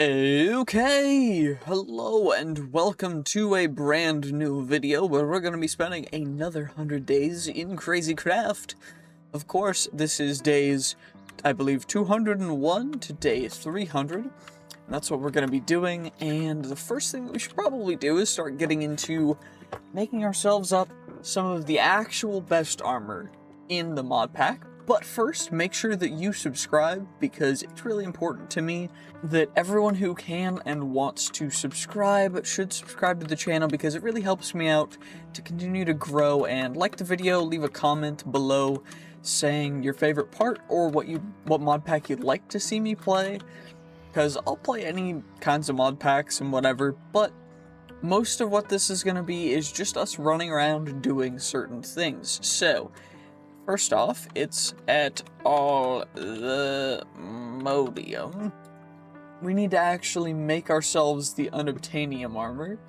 Okay, hello and welcome to a brand new video where we're going to be spending another 100 days in Crazy Craft. Of course, this is days, I believe, 201 to day 300, and that's what we're going to be doing, and the first thing that we should probably do is start getting into making ourselves up some of the actual best armor in the mod pack. But first, make sure that you subscribe, because it's really important to me that everyone who can and wants to subscribe should subscribe to the channel, because it really helps me out to continue to grow. And like the video, leave a comment below saying your favorite part or what mod pack you'd like to see me play, because I'll play any kinds of mod packs and whatever, but most of what this is going to be is just us running around doing certain things. So first off, it's at all the modium. We need to actually make ourselves the unobtainium armor,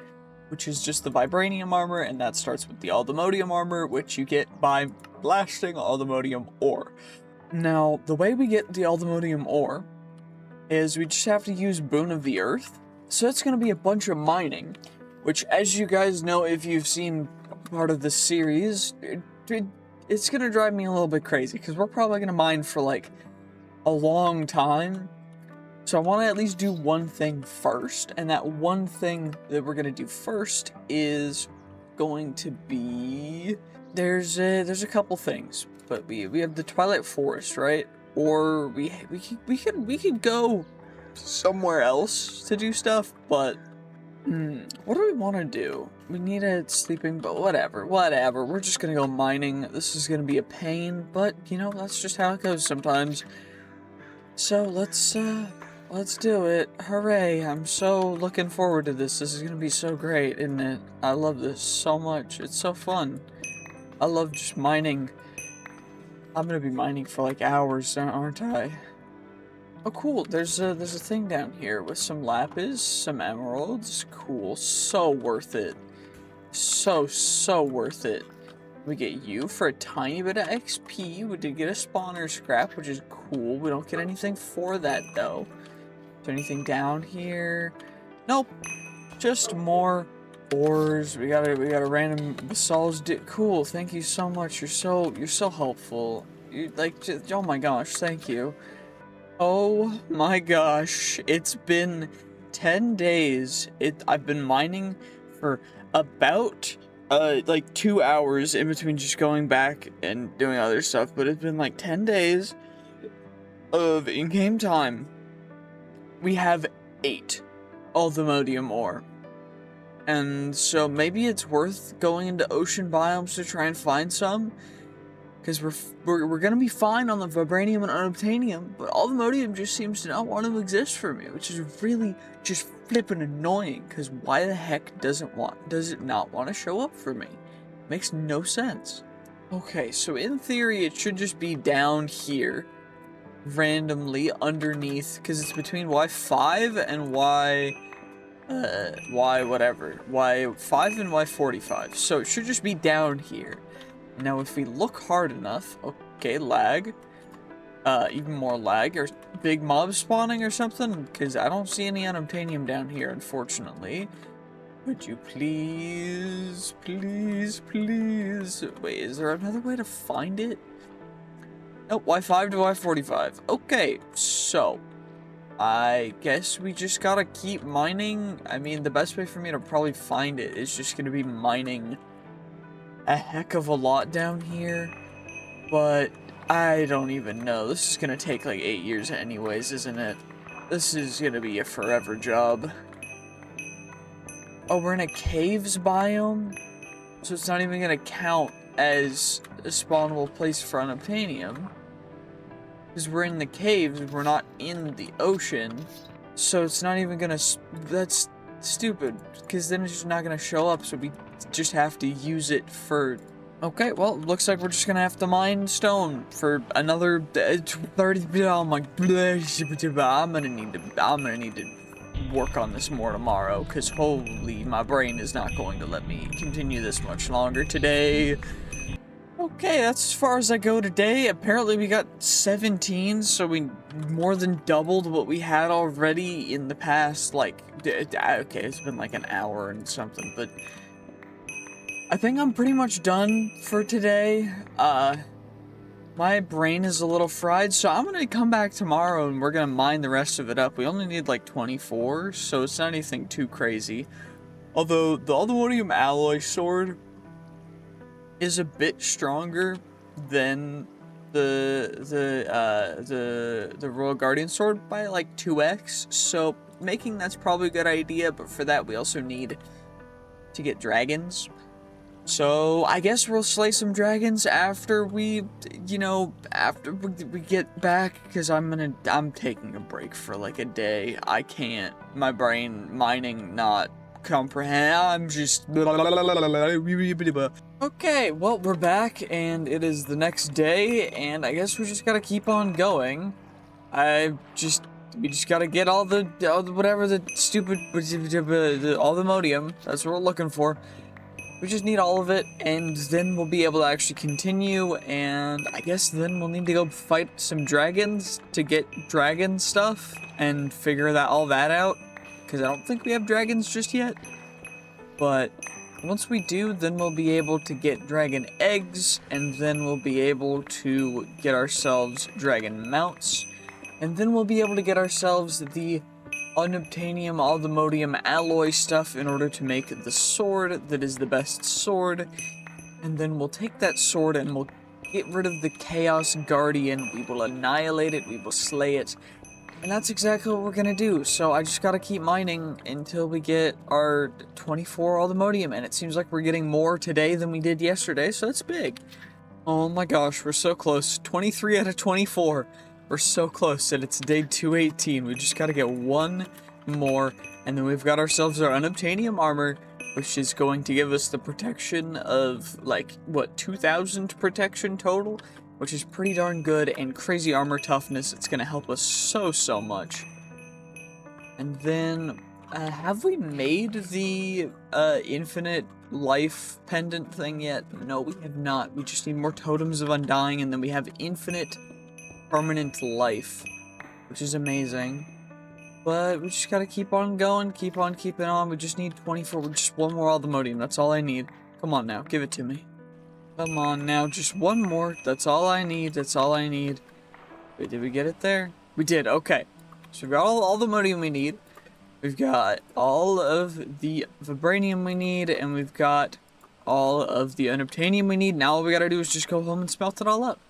which is just the vibranium armor, and that starts with the aldemodium armor, which you get by blasting aldemodium ore. Now, the way we get the aldemodium ore is we just have to use Boon of the Earth. So it's going to be a bunch of mining, which, as you guys know if you've seen part of this series, it's gonna drive me a little bit crazy, because we're probably gonna mine for like a long time. So I want to at least do one thing first, and that one thing that we're gonna do first is going to be there's a couple things, but we have the Twilight Forest, right? Or we could go somewhere else to do stuff, but what do we want to do? We need a sleeping, but whatever. We're just gonna go mining. This is gonna be a pain, but you know, that's just how it goes sometimes. So let's do it. Hooray! I'm so looking forward to this. This is gonna be so great, isn't it? I love this so much. It's so fun. I love just mining. I'm gonna be mining for like hours, aren't I? Oh cool, there's a thing down here with some lapis, some emeralds. Cool, so worth it. So worth it. We get you for a tiny bit of XP. We did get a spawner scrap, which is cool. We don't get anything for that though. Is there anything down here? Nope. Just more ores. We got a random basalt. Cool, thank you so much. You're so helpful. Oh my gosh, thank you. Oh my gosh, it's been 10 days. I've been mining for about like 2 hours in between just going back and doing other stuff, but it's been like 10 days of in-game time. We have 8 aldemodium ore. And so maybe it's worth going into ocean biomes to try and find some, because we're gonna be fine on the vibranium and unobtainium, but aldemodium just seems to not want to exist for me, which is really just flippin' annoying, because why the heck does it not want to show up for me? Makes no sense. Okay, so in theory it should just be down here, randomly underneath, because it's between Y5 and Y5 and Y45, so it should just be down here. Now, if we look hard enough, okay, lag, even more lag, or big mob spawning or something, because I don't see any unobtainium down here, unfortunately. Would you please, wait, is there another way to find it? Nope, Y5 to Y45. Okay, so I guess we just gotta keep mining. I mean, the best way for me to probably find it is just gonna be mining a heck of a lot down here, but I don't even know. This is gonna take like 8 years anyways, isn't it? This is gonna be a forever job. Oh, we're in a caves biome, so it's not even gonna count as a spawnable place for unobtainium, because we're in the caves, we're not in the ocean, so it's not even gonna. That's stupid, because then it's just not gonna show up, so we just have to use it for. Okay, well, looks like we're just gonna have to mine stone for another 30. Oh my, I'm gonna need to work on this more tomorrow, because holy, my brain is not going to let me continue this much longer today. Okay, that's as far as I go today. Apparently we got 17, so we more than doubled what we had already in the past, like, okay, it's been like an hour and something, but I think I'm pretty much done for today. My brain is a little fried, so I'm gonna come back tomorrow and we're gonna mine the rest of it up. We only need like 24, so it's not anything too crazy. Although, the Aluminium Alloy Sword is a bit stronger than the Royal Guardian Sword by like 2x, so making that's probably a good idea, but for that we also need to get dragons. So I guess we'll slay some dragons after we, after we get back, because I'm taking a break for like a day. I can't, my brain mining not comprehend, I'm just okay, well, we're back, and it is the next day, and I guess we just gotta keep on going. We just gotta get all the whatever the stupid, all the modium, that's what we're looking for. We just need all of it, and then we'll be able to actually continue, and I guess then we'll need to go fight some dragons to get dragon stuff, and figure all that out, because I don't think we have dragons just yet, but once we do, then we'll be able to get dragon eggs, and then we'll be able to get ourselves dragon mounts, and then we'll be able to get ourselves the unobtainium aldemodium alloy stuff in order to make the sword that is the best sword, and then we'll take that sword and we'll get rid of the Chaos Guardian, we will annihilate it, we will slay it, and that's exactly what we're gonna do. So I just gotta keep mining until we get our 24 aldemodium, and it seems like we're getting more today than we did yesterday, so that's big. Oh my gosh, we're so close. 23 out of 24. We're so close, and it's day 218. We just gotta get one more, and then we've got ourselves our unobtainium armor, which is going to give us the protection of, like, what, 2,000 protection total? Which is pretty darn good, and crazy armor toughness. It's gonna help us so much. And then, have we made the, infinite life pendant thing yet? No, we have not. We just need more totems of undying, and then we have infinite permanent life, which is amazing. But we just gotta keep on going, keep on keeping on. We just need 24, just one more aldemodium. That's all I need. Come on now, give it to me. Come on now, just one more. That's all I need, that's all I need. Wait, did we get it there? We did, okay. So we've got all the modium we need. We've got all of the vibranium we need, and we've got all of the unobtainium we need. Now all we gotta do is just go home and smelt it all up.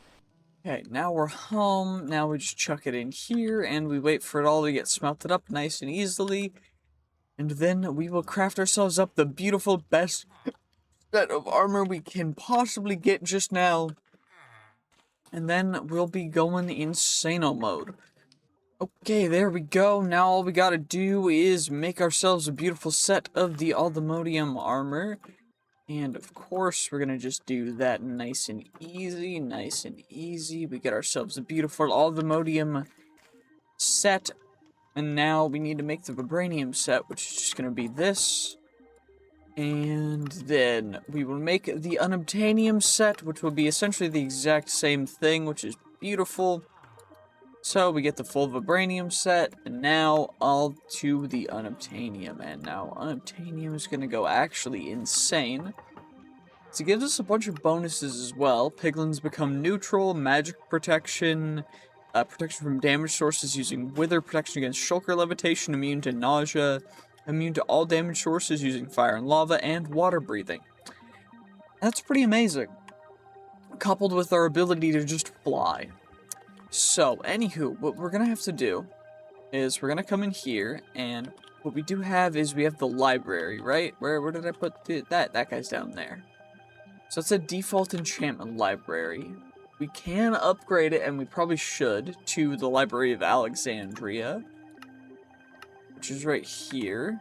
Okay, now we're home. Now we just chuck it in here, and we wait for it all to get smelted up nice and easily. And then we will craft ourselves up the beautiful, best set of armor we can possibly get just now. And then we'll be going insano mode. Okay, there we go. Now all we gotta do is make ourselves a beautiful set of the aldemodium armor. And of course, we're gonna just do that nice and easy, nice and easy. We get ourselves a beautiful aldemodium set. And now we need to make the vibranium set, which is just gonna be this. And then we will make the unobtainium set, which will be essentially the exact same thing, which is beautiful. So we get the full vibranium set, and now all to the unobtainium. And now unobtainium is gonna go actually insane. So it gives us a bunch of bonuses as well. Piglins become neutral, magic protection, protection from damage sources using wither, protection against shulker levitation, immune to nausea, immune to all damage sources using fire and lava, and water breathing. That's pretty amazing. Coupled with our ability to just fly. So, anywho, what we're gonna have to do is we're gonna come in here, and what we do have is we have the library, right? Where did I put that? That guy's down there. So it's a default enchantment library. We can upgrade it, and we probably should, to the Library of Alexandria, which is right here.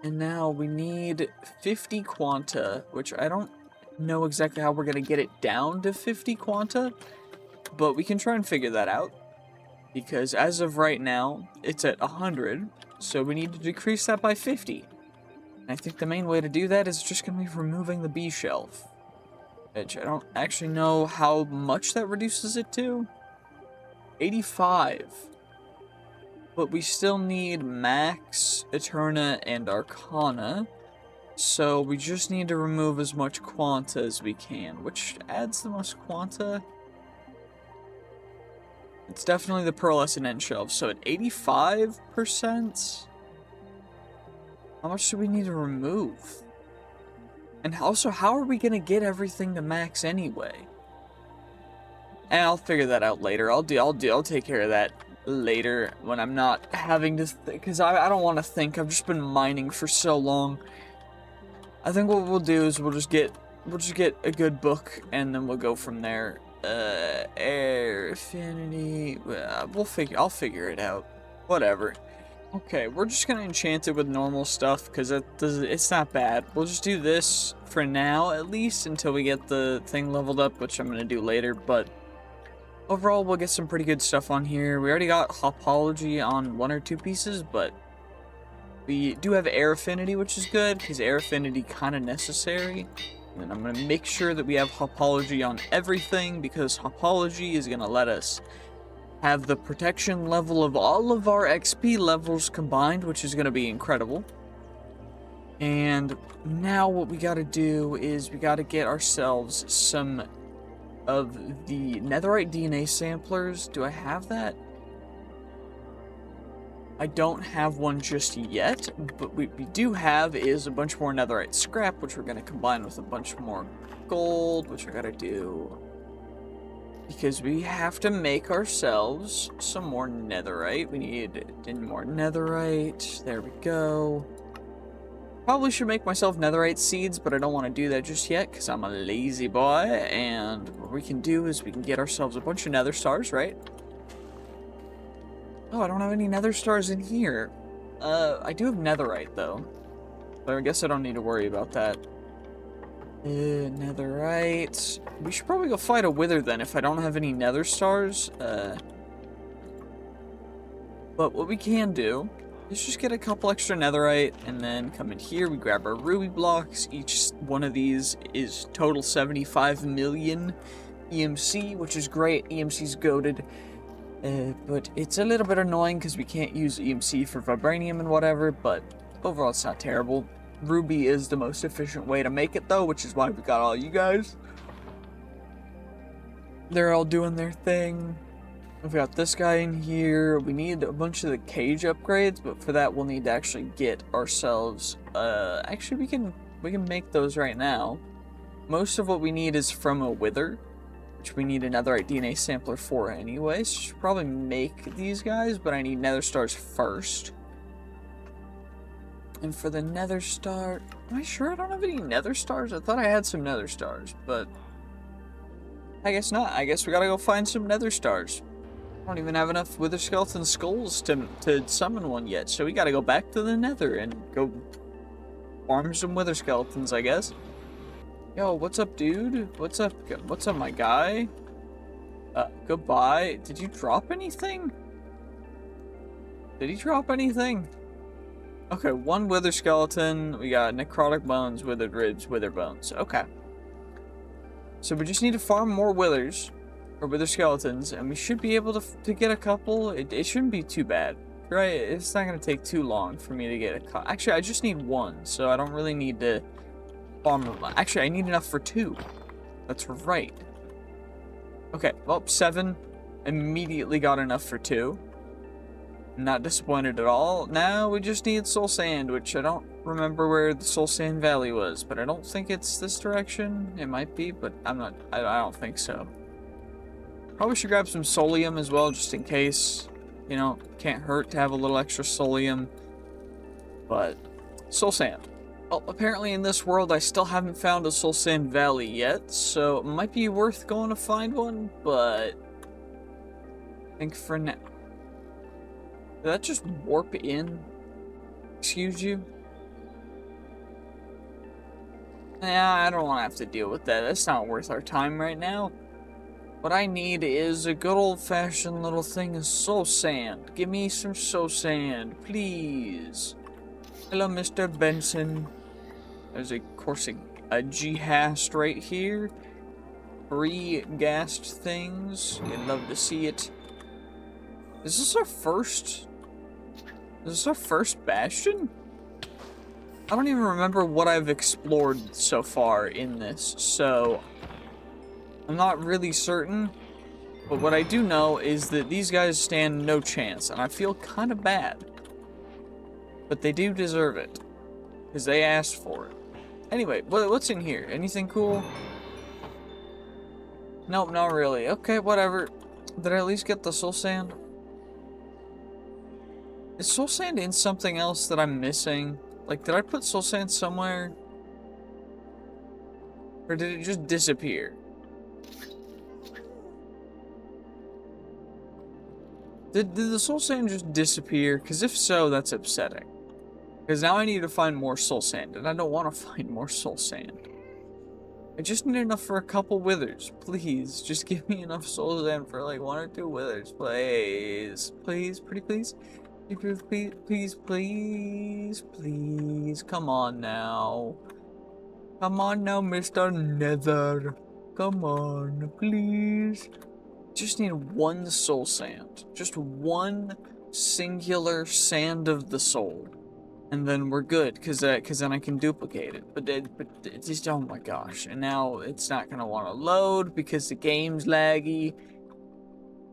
And now we need 50 quanta, which I don't know exactly how we're going to get it down to 50 quanta, but we can try and figure that out. Because as of right now, it's at 100, so we need to decrease that by 50. And I think the main way to do that is just going to be removing the B shelf. which I don't actually know how much that reduces it to. 85. But we still need Max, Eterna, and Arcana. So we just need to remove as much Quanta as we can. Which adds the most Quanta? It's definitely the Pearlescent End Shelf. So at 85%? How much do we need to remove? And also, how are we going to get everything to max anyway? And I'll figure that out later. I'll take care of that later when I'm not having to because I don't want to think. I've just been mining for so long. I think what we'll do is we'll just get a good book and then we'll go from there. Air affinity. I'll figure it out. Whatever. Okay, we're just gonna enchant it with normal stuff because it's not bad. We'll just do this for now, at least, until we get the thing leveled up, which I'm gonna do later. But overall, we'll get some pretty good stuff on here. We already got Hopology on 1 or 2 pieces, but we do have Air Affinity, which is good because Air Affinity kind of necessary. And then I'm gonna make sure that we have Hopology on everything because Hopology is gonna let us have the protection level of all of our XP levels combined, which is going to be incredible. And now what we got to do is we got to get ourselves some of the netherite DNA samplers. Do I have that? I don't have one just yet, but we do have is a bunch more netherite scrap, which we're going to combine with a bunch more gold, which I got to do. Because we have to make ourselves some more netherite. We need more netherite. There we go. Probably should make myself netherite seeds, but I don't want to do that just yet because I'm a lazy boy. And what we can do is we can get ourselves a bunch of nether stars, right? Oh, I don't have any nether stars in here. I do have netherite, though. So I guess I don't need to worry about that. Netherite. We should probably go fight a wither then if I don't have any nether stars. But what we can do is just get a couple extra netherite and then come in here. We grab our ruby blocks. Each one of these is total 75 million EMC, which is great. EMC's goated. But it's a little bit annoying because we can't use EMC for vibranium and whatever, but overall it's not terrible. Ruby is the most efficient way to make it, though, which is why we got all you guys. They're all doing their thing. We've got this guy in here. We need a bunch of the cage upgrades, but for that we'll need to actually get ourselves... actually, we can make those right now. Most of what we need is from a wither, which we need another DNA sampler for anyway, so I should probably make these guys, but I need nether stars first. And for the nether star, am I sure I don't have any nether stars? I thought I had some nether stars, but I guess not. I guess we gotta go find some nether stars. I don't even have enough wither skeleton skulls to summon one yet, so we gotta go back to the nether and go farm some wither skeletons, I guess. Yo, what's up, dude? What's up, my guy? Goodbye. Did you drop anything? Did he drop anything? Okay, 1 wither skeleton. We got necrotic bones, withered ribs, wither bones. Okay. So we just need to farm more withers, or wither skeletons, and we should be able to get a couple. It shouldn't be too bad, right? It's not going to take too long for me to get a couple. Actually, I just need 1, so I don't really need to farm them. Actually, I need enough for 2. That's right. Okay, well, 7. Immediately got enough for 2. Not disappointed at all. Now we just need soul sand, which I don't remember where the soul sand valley was, but I don't think it's this direction. It might be, but I don't think so. Probably should grab some solium as well, just in case. You know, can't hurt to have a little extra solium. But soul sand. Well, apparently in this world I still haven't found a soul sand valley yet, so it might be worth going to find one, but I think for now. Did that just warp in? Excuse you? Yeah, I don't want to have to deal with that. That's not worth our time right now. What I need is a good old-fashioned little thing of soul sand. Give me some soul sand, please. Hello, Mr. Benson. There's, of course, a G-hast right here. free gassed things. You'd love to see it. Is this our first? Is this our first bastion? I don't even remember what I've explored so far in this, so I'm not really certain. But what I do know is that these guys stand no chance, and I feel kind of bad. But they do deserve it, because they asked for it. Anyway, what's in here? Anything cool? Nope, not really. Okay, whatever. Did I at least get the soul sand? Is soul sand in something else that I'm missing? Like, did I put soul sand somewhere? Or did it just disappear? Did the soul sand just disappear? Because if so, that's upsetting. Because now I need to find more soul sand, and I don't want to find more soul sand. I just need enough for a couple withers. Please, just give me enough soul sand for like 1 or 2 withers, please. Please, pretty please. Please, please, please, please. Come on now. Come on now, Mr. Nether. Come on, please. Just need 1 soul sand. Just 1 singular sand of the soul. And then we're good, because then I can duplicate it. But it just, oh my gosh. And now it's not going to want to load because the game's laggy.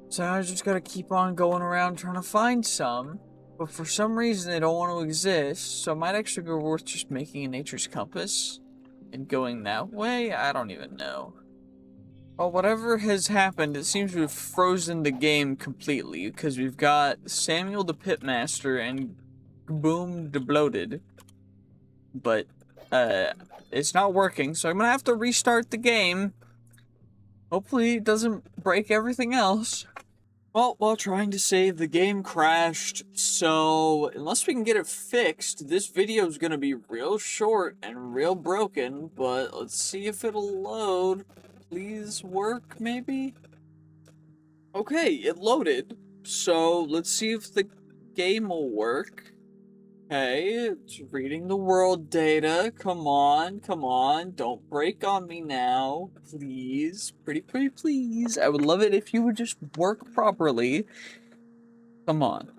So I just got to keep on going around trying to find some. But for some reason they don't want to exist. So it might actually be worth just making a nature's compass. And going that way? I don't even know. Well, whatever has happened, it seems to have frozen the game completely. Because we've got Samuel the Pitmaster and Boom the Bloated. But, it's not working. So I'm gonna have to restart the game. Hopefully it doesn't break everything else. Well, while trying to save, the game crashed, so unless we can get it fixed, this video is going to be real short and real broken, but let's see if it'll load. Please work, maybe? Okay, it loaded, so let's see if the game will work. Okay, it's reading the world data. Come on, don't break on me now. Please, pretty please. I would love it if you would just work properly. Come on,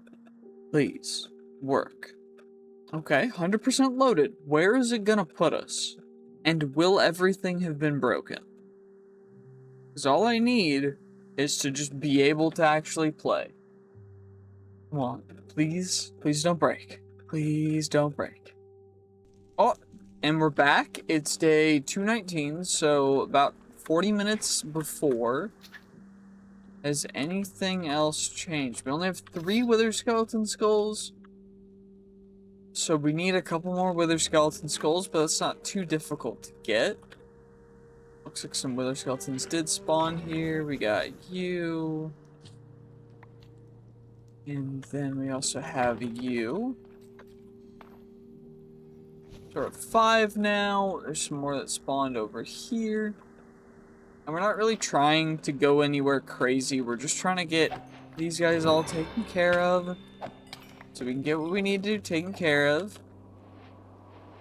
please, work. Okay, 100% loaded. Where is it gonna put us? And will everything have been broken? Because all I need is to just be able to actually play. Come on, please don't break. Please don't break. Oh, and we're back. It's day 219, so about 40 minutes before. Has anything else changed? We only have 3 wither skeleton skulls. So we need a couple more wither skeleton skulls, but it's not too difficult to get. Looks like some wither skeletons did spawn here. We got you. And then we also have you. So we're at 5 now. There's some more that spawned over here. And we're not really trying to go anywhere crazy. We're just trying to get these guys all taken care of. So we can get what we need to do taken care of.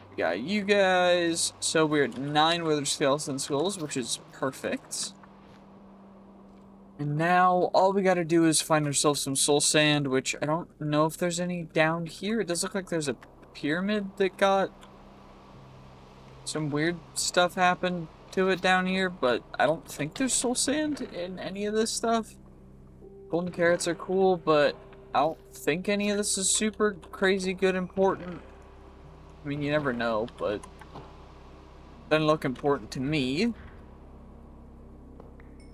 We got you guys. So we're at 9 wither skeleton skulls, which is perfect. And now all we gotta do is find ourselves some soul sand, which I don't know if there's any down here. It does look like there's a pyramid that got some weird stuff happened to it down here, but I don't think there's soul sand in any of this stuff. Golden carrots are cool, but I don't think any of this is super crazy good important. I mean, you never know, but it doesn't look important to me.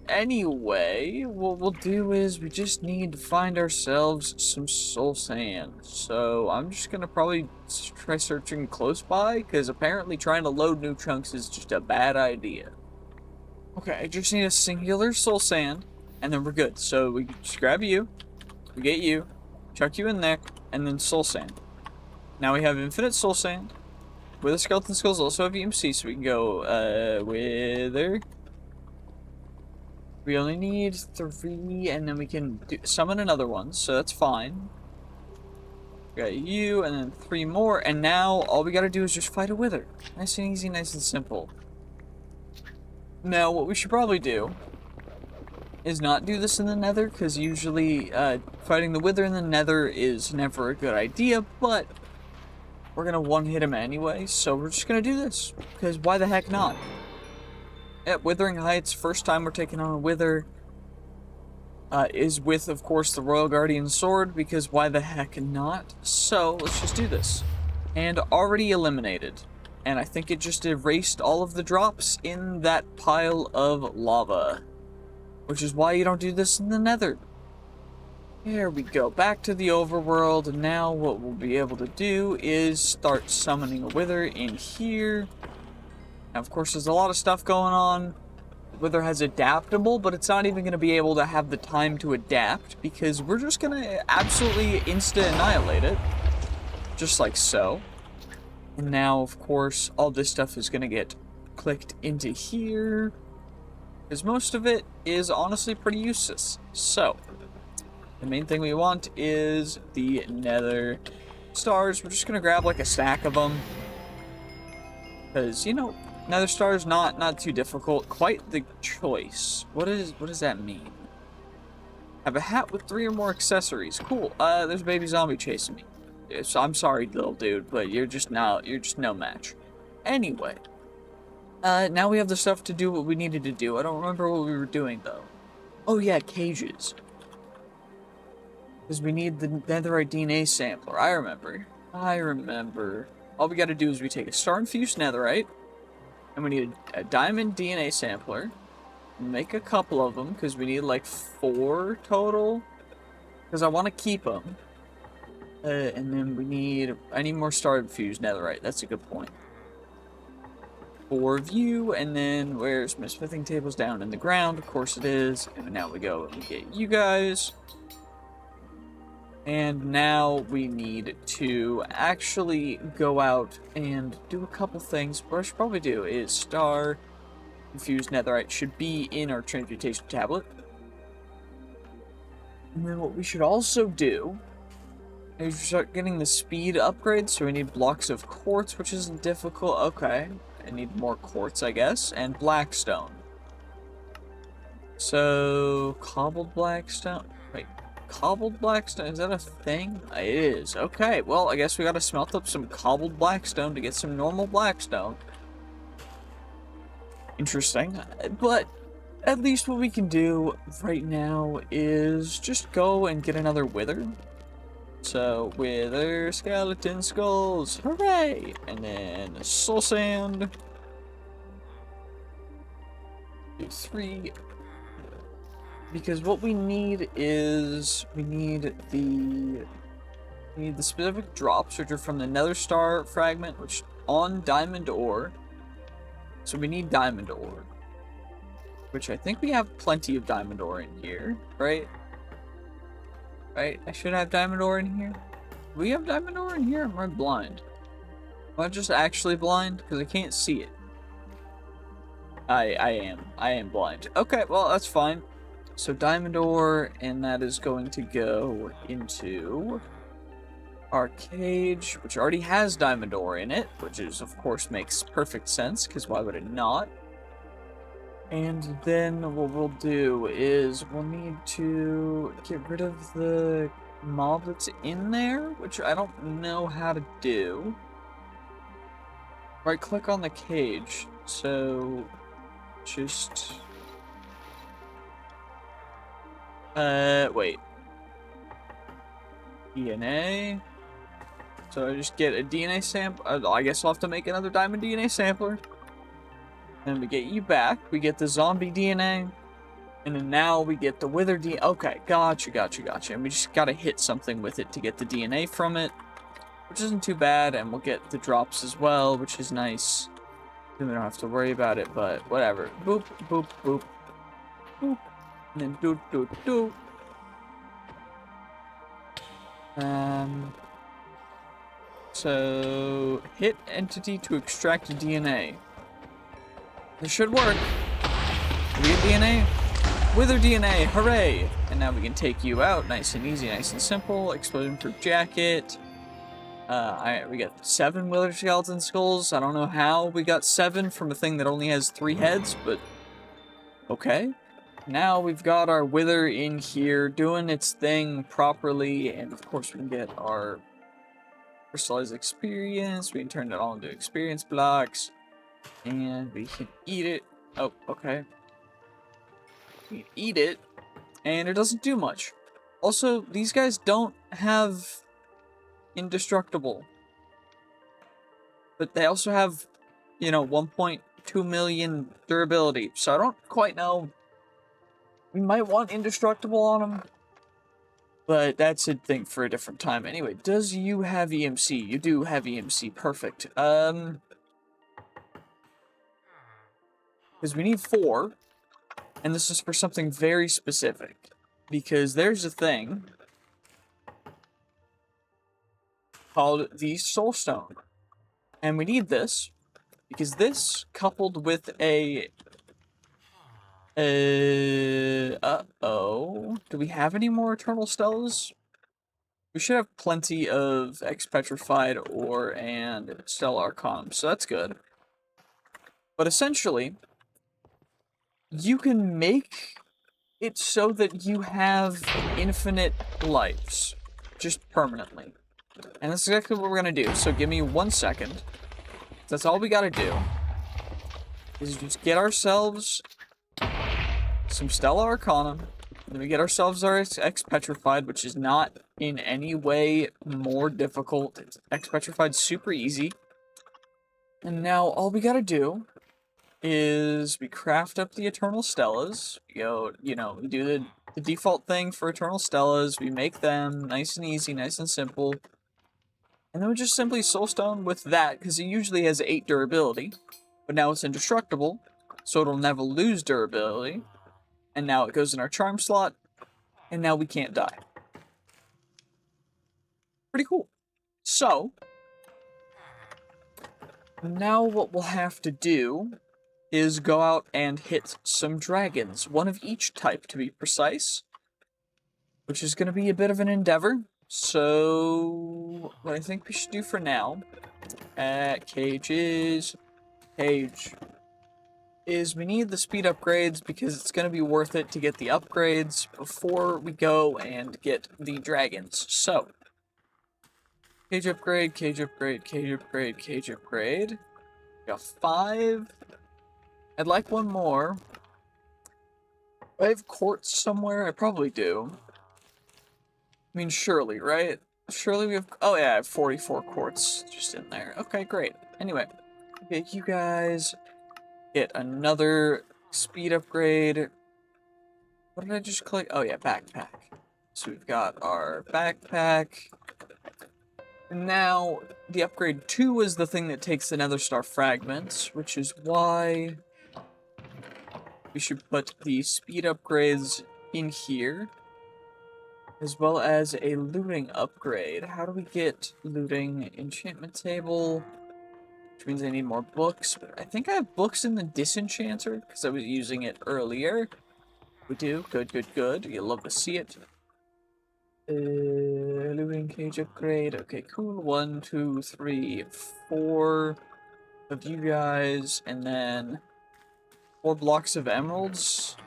Anyway, what we'll do is we just need to find ourselves some soul sand. So I'm just gonna probably try searching close by, because apparently trying to load new chunks is just a bad idea. Okay, I just need a singular soul sand, and then we're good. So we just grab you, we get you, chuck you in there, and then soul sand. Now we have infinite soul sand. Wither skeleton skulls also have EMC, so we can go, wither. We only need 3, and then we can summon another one, so that's fine. We got you, and then 3 more, and now all we gotta do is just fight a wither. Nice and easy, nice and simple. Now, what we should probably do is not do this in the Nether, because usually fighting the Wither in the Nether is never a good idea, but we're going to one-hit him anyway, so we're just going to do this, because why the heck not? At Withering Heights, first time we're taking on a Wither is with, of course, the Royal Guardian Sword, because why the heck not? So, let's just do this. And already eliminated. And I think it just erased all of the drops in that pile of lava. Which is why you don't do this in the Nether. There we go, back to the overworld, and now what we'll be able to do is start summoning a Wither in here. Now, of course, there's a lot of stuff going on. Wither has adaptable, but it's not even going to be able to have the time to adapt, because we're just going to absolutely insta-annihilate it. Just like so. And now, of course, all this stuff is going to get clicked into here, because most of it is honestly pretty useless. So, the main thing we want is the Nether stars. We're just going to grab like a stack of them, because, you know, Nether stars not too difficult. Quite the choice. What does that mean? Have a hat with 3 or more accessories. Cool. There's a baby zombie chasing me. So I'm sorry, little dude, but you're just no match. Anyway. Now we have the stuff to do what we needed to do. I don't remember what we were doing, though. Oh, yeah, cages. Because we need the netherite DNA sampler. I remember. All we gotta do is we take a star-infused netherite, and we need a diamond DNA sampler. Make a couple of them, because we need like 4 total. Because I want to keep them. And then I need more star-infused netherite. That's a good point. 4 of you, and then where's my smithing tables? Down in the ground? Of course it is. And now we go and we get you guys. And now we need to actually go out and do a couple things. What I should probably do is star-infused netherite should be in our transmutation tablet. And then what we should also do is start getting the speed upgrade, so we need blocks of quartz, which isn't difficult. Okay, I need more quartz, I guess, and blackstone. So, cobbled blackstone. Wait, cobbled blackstone, is that a thing? It is. Okay, well, I guess we gotta smelt up some cobbled blackstone to get some normal blackstone. Interesting, but at least what we can do right now is just go and get another wither. So, wither, skeleton skulls, hooray! And then soul sand. Do 3. Because what we need is, we need the specific drops, which are from the nether star fragment, which on diamond ore. So we need diamond ore. Which I think we have plenty of diamond ore in here, right? Right? I should have diamond ore in here. Do we have diamond ore in here? Am I blind? Am I just actually blind? Because I can't see it. I am blind. Okay, well, that's fine. So diamond ore, and that is going to go into our cage, which already has diamond ore in it, which is, of course, makes perfect sense, because why would it not? And then what we'll do is we'll need to get rid of the mob that's in there, which I don't know how to do. Right click on the cage, so just... wait. DNA. So I just get a DNA sample. I guess I'll have to make another diamond DNA sampler. And we get you back. We get the zombie DNA. And then now we get the wither DNA. Okay, gotcha. And we just gotta hit something with it to get the DNA from it. Which isn't too bad. And we'll get the drops as well, which is nice. Then we don't have to worry about it, but whatever. Boop, boop, boop. Boop. And then doot, doot, doot. So hit entity to extract DNA. This should work. Do we get DNA? Wither DNA, hooray! And now we can take you out, nice and easy, nice and simple. Explosion-proof jacket. We got 7 wither skeleton skulls. I don't know how we got 7 from a thing that only has 3 heads, but Okay. Now we've got our wither in here doing its thing properly, and of course we can get our crystallized experience. We can turn it all into experience blocks, and we can eat it. Oh, okay. We can eat it, and it doesn't do much. Also, these guys don't have indestructible, but they also have, you know, 1.2 million durability, so I don't quite know. We might want indestructible on them, but that's a thing for a different time. Anyway, does you have EMC? You do have EMC. Perfect. Because we need 4, and this is for something very specific. Because there's a thing called the Soul Stone, and we need this because this, coupled with a uh-oh. Do we have any more Eternal Stellas? We should have plenty of Ex-Petrified Ore and Stellar Arcanum, so that's good. But essentially, you can make it so that you have infinite lives, just permanently. And that's exactly what we're gonna do, so give me 1 second. That's all we gotta do, is just get ourselves some Stellar Arcanum, then we get ourselves our Ex-Petrified, which is not in any way more difficult. Ex-Petrified's super easy. And now all we gotta do is we craft up the Eternal Stellas. We go, you know, we do the default thing for Eternal Stellas. We make them nice and easy, nice and simple. And then we just simply Soulstone with that, because it usually has 8 durability. But now it's indestructible, so it'll never lose durability. And now it goes in our charm slot, and now we can't die. Pretty cool. So, now what we'll have to do is go out and hit some dragons. 1 of each type, to be precise. Which is going to be a bit of an endeavor. So, what I think we should do for now, cage, is we need the speed upgrades because it's going to be worth it to get the upgrades before we go and get the dragons. So, cage upgrade, cage upgrade, cage upgrade, cage upgrade. Got 5. I'd like 1 more. Do I have quartz somewhere? I probably do. I mean, surely, right? Surely we have... Oh, yeah, I have 44 quartz just in there. Okay, great. Anyway, okay, you guys get another speed upgrade. What did I just click? Oh, yeah, backpack. So we've got our backpack. And now, the upgrade 2 is the thing that takes the Nether Star fragments, which is why we should put the speed upgrades in here, as well as a looting upgrade. How do we get looting? Enchantment table, which means I need more books. But I think I have books in the disenchanter, because I was using it earlier. We do. Good, good, good. You'll love to see it. Looting cage upgrade. Okay, cool. 1, 2, 3, 4 of you guys, and then 4 blocks of emeralds.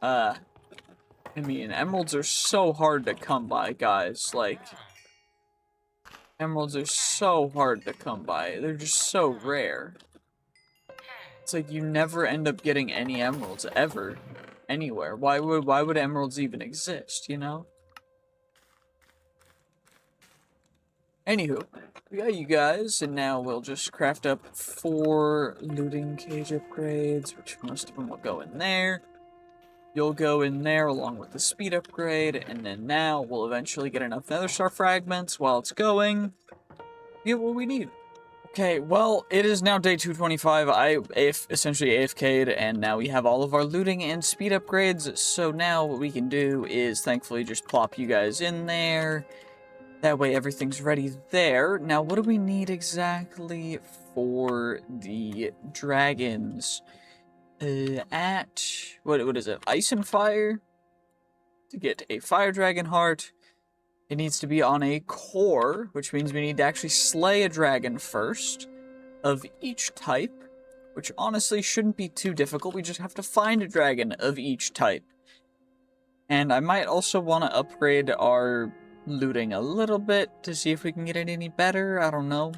I mean, emeralds are so hard to come by, guys. Like, emeralds are so hard to come by. They're just so rare. It's like you never end up getting any emeralds ever, anywhere. Why would emeralds even exist, you know? Anywho, we got you guys, and now we'll just craft up 4 looting cage upgrades, which most of them will go in there. You'll go in there along with the speed upgrade, and then now we'll eventually get enough Nether Star fragments while it's going. Get what we need. Okay, well, it is now day 225. I essentially AFK'd, and now we have all of our looting and speed upgrades. So now what we can do is thankfully just plop you guys in there. That way everything's ready there. Now, what do we need exactly for the dragons? What is it? Ice and fire? To get a fire dragon heart, it needs to be on a core, which means we need to actually slay a dragon first of each type, which honestly shouldn't be too difficult. We just have to find a dragon of each type. And I might also want to upgrade our looting a little bit to see if we can get it any better. I don't know.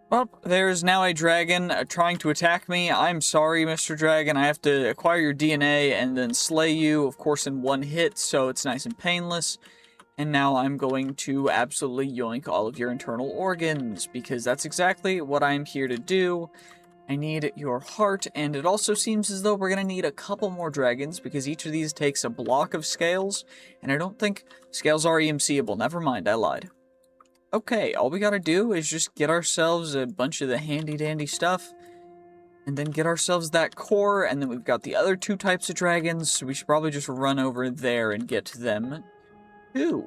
Well, there's now a dragon trying to attack me. I'm sorry, Mr. Dragon. I have to acquire your DNA and then slay you, of course, in one hit, so it's nice and painless. And now I'm going to absolutely yoink all of your internal organs, because that's exactly what I'm here to do. I need your heart, and it also seems as though we're going to need a couple more dragons, because each of these takes a block of scales, and I don't think scales are EMCable. Never mind, I lied. Okay, all we gotta do is just get ourselves a bunch of the handy-dandy stuff, and then get ourselves that core, and then we've got the other 2 types of dragons, so we should probably just run over there and get them too,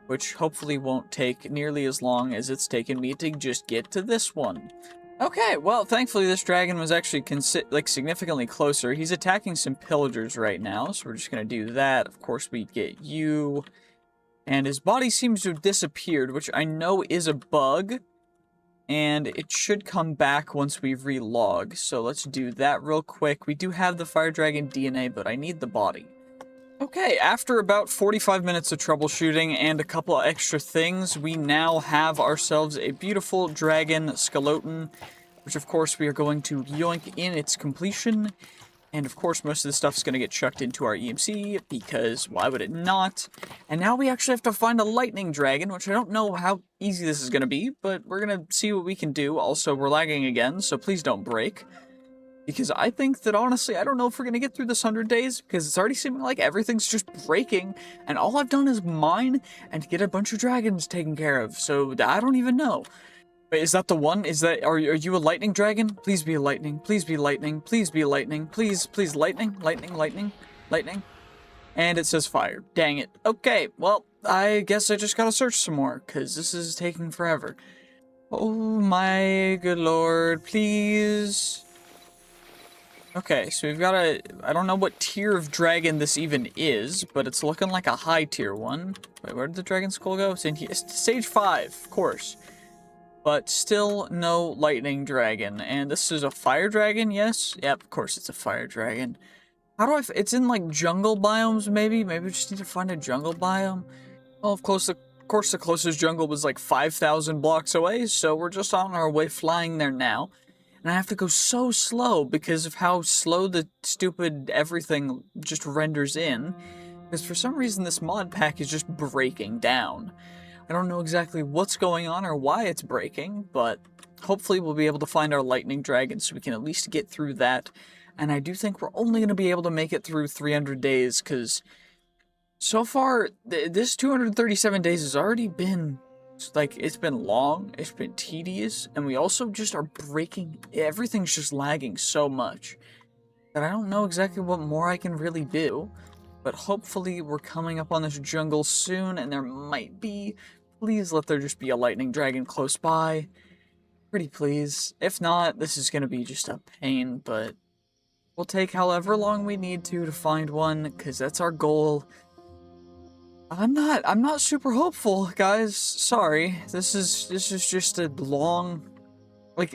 which hopefully won't take nearly as long as it's taken me to just get to this one. Okay, well, thankfully this dragon was actually significantly closer. He's attacking some pillagers right now, so we're just gonna do that. Of course, we get you. And his body seems to have disappeared, which I know is a bug. And it should come back once we relog. So let's do that real quick. We do have the fire dragon DNA, but I need the body. Okay, after about 45 minutes of troubleshooting and a couple of extra things, we now have ourselves a beautiful dragon skeleton, which of course we are going to yoink in its completion. And of course, most of the stuff is going to get chucked into our EMC, because why would it not? And now we actually have to find a lightning dragon, which I don't know how easy this is going to be, but we're going to see what we can do. Also, we're lagging again, so please don't break. Because I think that, honestly, I don't know if we're going to get through this 100 days, because it's already seeming like everything's just breaking, and all I've done is mine and get a bunch of dragons taken care of, so I don't even know. Wait, is that the one? Are you a lightning dragon? Please be a lightning. Please be lightning. Please be lightning. Please, lightning. Lightning. And it says fire. Dang it. Okay, well, I guess I just gotta search some more, because this is taking forever. Oh my good lord, please. Okay, so we've got I don't know what tier of dragon this even is, but it's looking like a high tier one. Wait, where did the dragon skull go? It's in here. It's stage 5, of course. But still no lightning dragon. And this is a fire dragon, yes? Yep, of course it's a fire dragon. How do it's in like jungle biomes, maybe? Maybe we just need to find a jungle biome? Well, of course the closest jungle was like 5,000 blocks away, so we're just on our way flying there now. And I have to go so slow because of how slow the stupid everything just renders in. Because for some reason this mod pack is just breaking down. I don't know exactly what's going on or why it's breaking, but hopefully we'll be able to find our lightning dragon so we can at least get through that. And I do think we're only going to be able to make it through 300 days, because so far, this 237 days has already been, it's been long, it's been tedious, and we also just are breaking, everything's just lagging so much that I don't know exactly what more I can really do. But hopefully we're coming up on this jungle soon, and there might be. Please let there just be a lightning dragon close by. Pretty please. If not, this is going to be just a pain, but we'll take however long we need to find one, because that's our goal. I'm not super hopeful, guys. Sorry. This is just a long,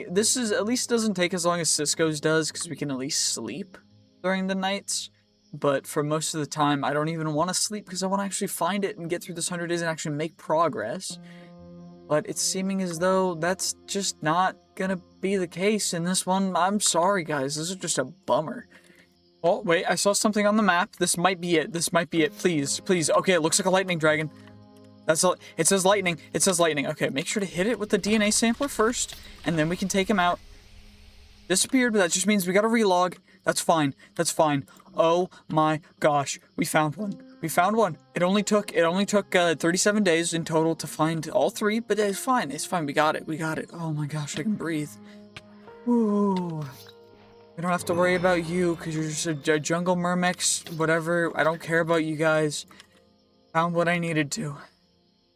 this is, at least doesn't take as long as Cisco's does, because we can at least sleep during the nights. But for most of the time, I don't even want to sleep because I want to actually find it and get through this 100 days and actually make progress. But it's seeming as though that's just not gonna be the case in this one. I'm sorry, guys. This is just a bummer. Oh, wait. I saw something on the map. This might be it. This might be it. Please. Please. Okay, it looks like a lightning dragon. That's all. It says lightning. It says lightning. Okay, make sure to hit it with the DNA sampler first, and then we can take him out. Disappeared, but that just means we gotta relog. That's fine. That's fine. Oh my gosh, we found one. We found one. It only took 37 days in total to find all 3, but it's fine. It's fine. We got it. We got it. Oh my gosh, I can breathe. Ooh. We don't have to worry about you because you're just a jungle mermex, whatever. I don't care about you guys. Found what I needed to.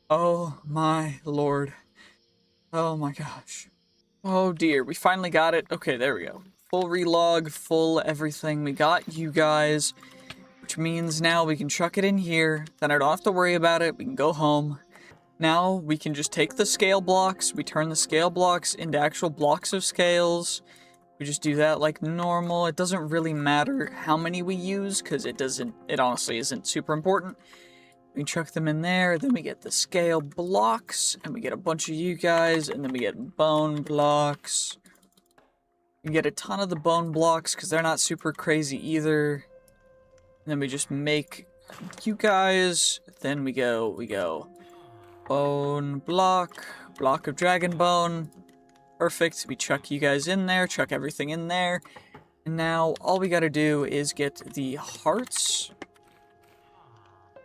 Oh my lord. Oh my gosh. Oh dear, we finally got it. Okay, there we go. Full relog, full everything. We got you guys, which means now we can chuck it in here. Then I don't have to worry about it. We can go home. Now we can just take the scale blocks. We turn the scale blocks into actual blocks of scales. We just do that like normal. It doesn't really matter how many we use, because it honestly isn't super important. We chuck them in there, then we get the scale blocks, and we get a bunch of you guys, and then we get bone blocks. We get a ton of the bone blocks, because they're not super crazy either. And then we just make you guys, then we go bone block, block of dragon bone. Perfect. We chuck you guys in there, chuck everything in there. And now all we gotta do is get the hearts.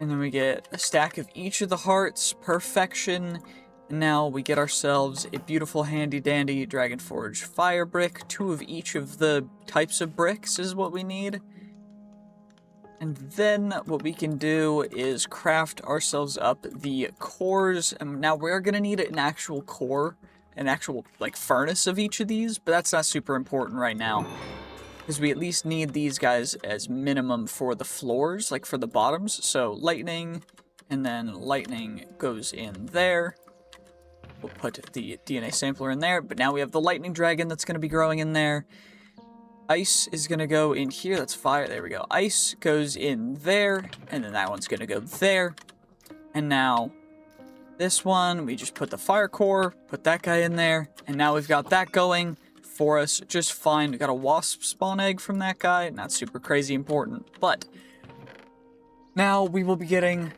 And then we get a stack of each of the hearts. Perfection. And now we get ourselves a beautiful handy dandy Dragon Forge fire brick. 2 of each of the types of bricks is what we need. And then what we can do is craft ourselves up the cores. And now we're gonna need an actual core. An actual, like, furnace of each of these, but that's not super important right now. Because we at least need these guys as minimum for the floors, like for the bottoms. So lightning, and then lightning goes in there. We'll put the DNA sampler in there, but now we have the lightning dragon that's going to be growing in there. Ice is going to go in here, that's fire, there we go. Ice goes in there, and then that one's going to go there. And now this one, we just put the fire core, put that guy in there, and now we've got that going for us just fine. We got a wasp spawn egg from that guy, not super crazy important, but now we will be getting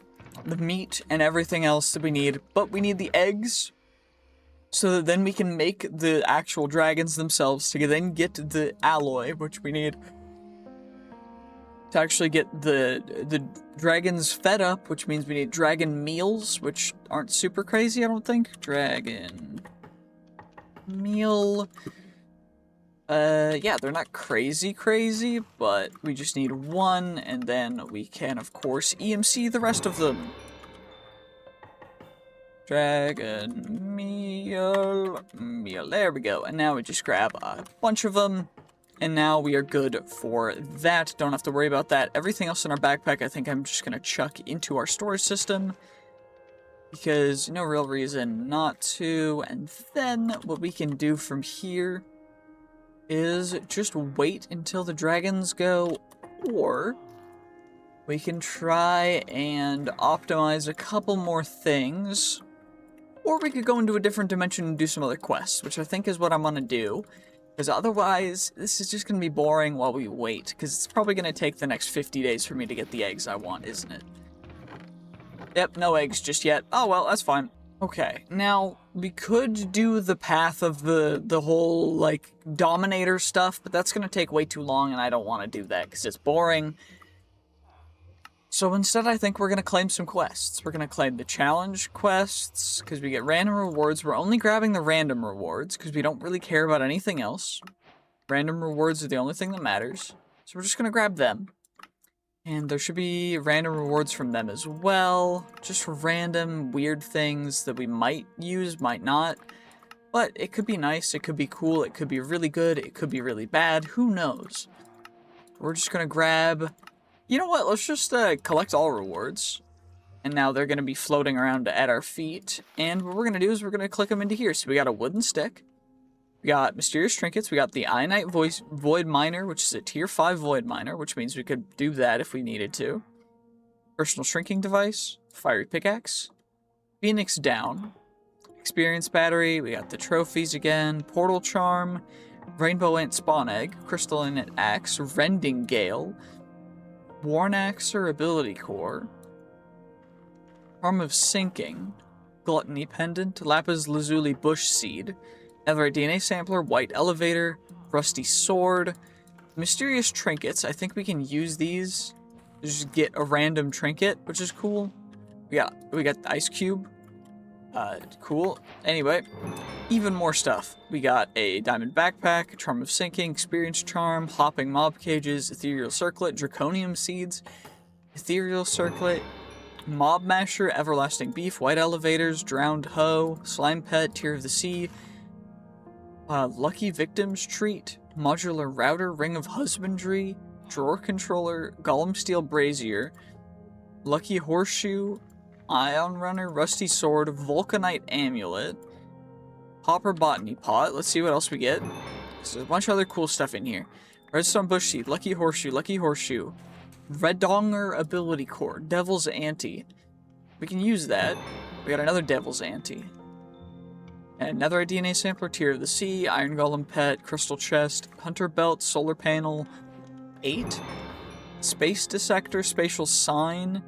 the meat and everything else that we need, but we need the eggs so that then we can make the actual dragons themselves to then get the alloy, which we need to actually get the dragons fed up, which means we need dragon meals, which aren't super crazy, I don't think. Dragon meal. Yeah, they're not crazy, but we just need 1, and then we can, of course, EMC the rest of them. Dragon meal, there we go. And now we just grab a bunch of them. And now we are good for that. Don't have to worry about that. Everything else in our backpack, I think I'm just going to chuck into our storage system. Because no real reason not to. And then what we can do from here is just wait until the dragons go. Or we can try and optimize a couple more things. Or we could go into a different dimension and do some other quests, which I think is what I'm going to do. Because otherwise, this is just going to be boring while we wait. Because it's probably going to take the next 50 days for me to get the eggs I want, isn't it? Yep, no eggs just yet. Oh, well, that's fine. Okay, now, we could do the path of the whole, like, Dominator stuff. But that's going to take way too long, and I don't want to do that. Because it's boring. So instead, I think we're going to claim some quests. We're going to claim the challenge quests, because we get random rewards. We're only grabbing the random rewards, because we don't really care about anything else. Random rewards are the only thing that matters. So we're just going to grab them. And there should be random rewards from them as well. Just random, weird things that we might use, might not. But it could be nice, it could be cool, it could be really good, it could be really bad. Who knows? We're just going to grab... You know what, let's just collect all rewards. And now they're going to be floating around at our feet. And what we're going to do is we're going to click them into here. So we got a wooden stick. We got mysterious trinkets. We got the Ionite Void Miner, which is a tier 5 Void Miner, which means we could do that if we needed to. Personal shrinking device. Fiery pickaxe. Phoenix down. Experience battery. We got the trophies again. Portal charm. Rainbow ant spawn egg. Crystalline axe. Rending gale. Warnaxer ability core, Charm of Sinking, Gluttony Pendant, Lapis Lazuli Bush Seed, Netherite DNA Sampler, White Elevator, Rusty Sword, Mysterious Trinkets. I think we can use these to just get a random trinket, which is cool. We got the Ice Cube. Cool. Anyway, even more stuff. We got a Diamond Backpack, Charm of Sinking, Experience Charm, Hopping Mob Cages, Ethereal Circlet, Draconium Seeds, Ethereal Circlet, Mob Masher, Everlasting Beef, White Elevators, Drowned Hoe, Slime Pet, Tear of the Sea, Lucky Victims Treat, Modular Router, Ring of Husbandry, Drawer Controller, Golem Steel Brazier, Lucky Horseshoe, Ion Runner, Rusty Sword, Vulcanite Amulet, Hopper Botany Pot. Let's see what else we get. because there's a bunch of other cool stuff in here. Redstone bush seed, lucky horseshoe, redonger ability core, devil's ante. We can use that. We got another devil's ante. And another DNA sampler, Tear of the Sea, iron golem pet, crystal chest, hunter belt, solar panel, 8. Space dissector, spatial sign,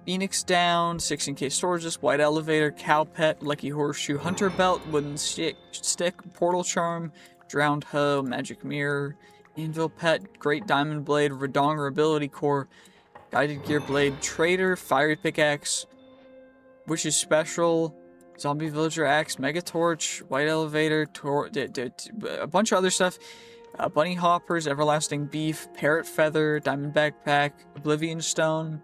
Phoenix down, 16k storage, white elevator, cow pet, lucky horseshoe, hunter belt, wooden stick, portal charm, drowned hoe, magic mirror, anvil pet, great diamond blade, redonger ability core, guided gear blade, trader, fiery pickaxe, which is special, zombie villager axe, mega torch, white elevator, a bunch of other stuff. Bunny hoppers, everlasting beef, parrot feather, diamond backpack, oblivion stone,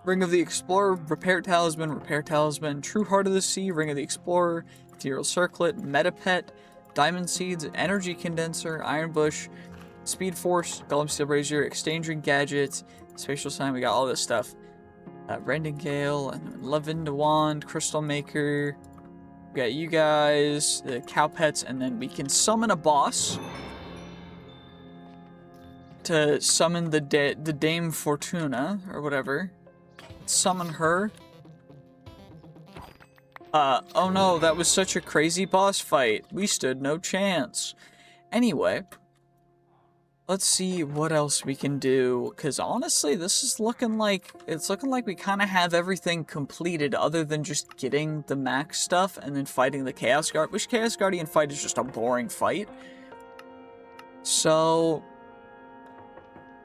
ring of the explorer, repair talisman, true heart of the sea, ring of the explorer, ethereal circlet, meta pet, diamond seeds, energy condenser, iron bush, speed force, golem steel brazier, exchanging gadgets, spatial sign. We got all this stuff. Rending gale, and Levinda wand, crystal maker. We got you guys, the cow pets, and then we can summon a boss to summon the Dame Fortuna, or whatever. Summon her. Oh no, that was such a crazy boss fight. We stood no chance. Anyway, let's see what else we can do, because honestly, this is looking like, we kind of have everything completed other than just getting the max stuff and then fighting the Chaos Guard, which Chaos Guardian fight is just a boring fight. So,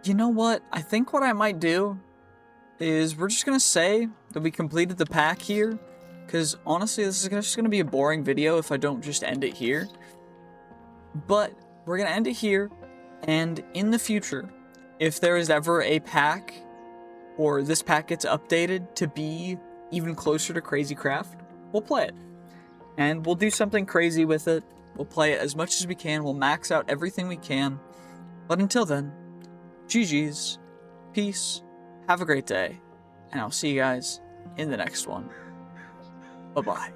you know what? I think what I might do is we're just going to say that we completed the pack here, because honestly, this is just going to be a boring video if I don't just end it here. But we're going to end it here. And in the future, if there is ever a pack, or this pack gets updated to be even closer to Crazy Craft, we'll play it. And we'll do something crazy with it. We'll play it as much as we can. We'll max out everything we can. But until then, GG's, peace, have a great day, and I'll see you guys in the next one. Bye-bye.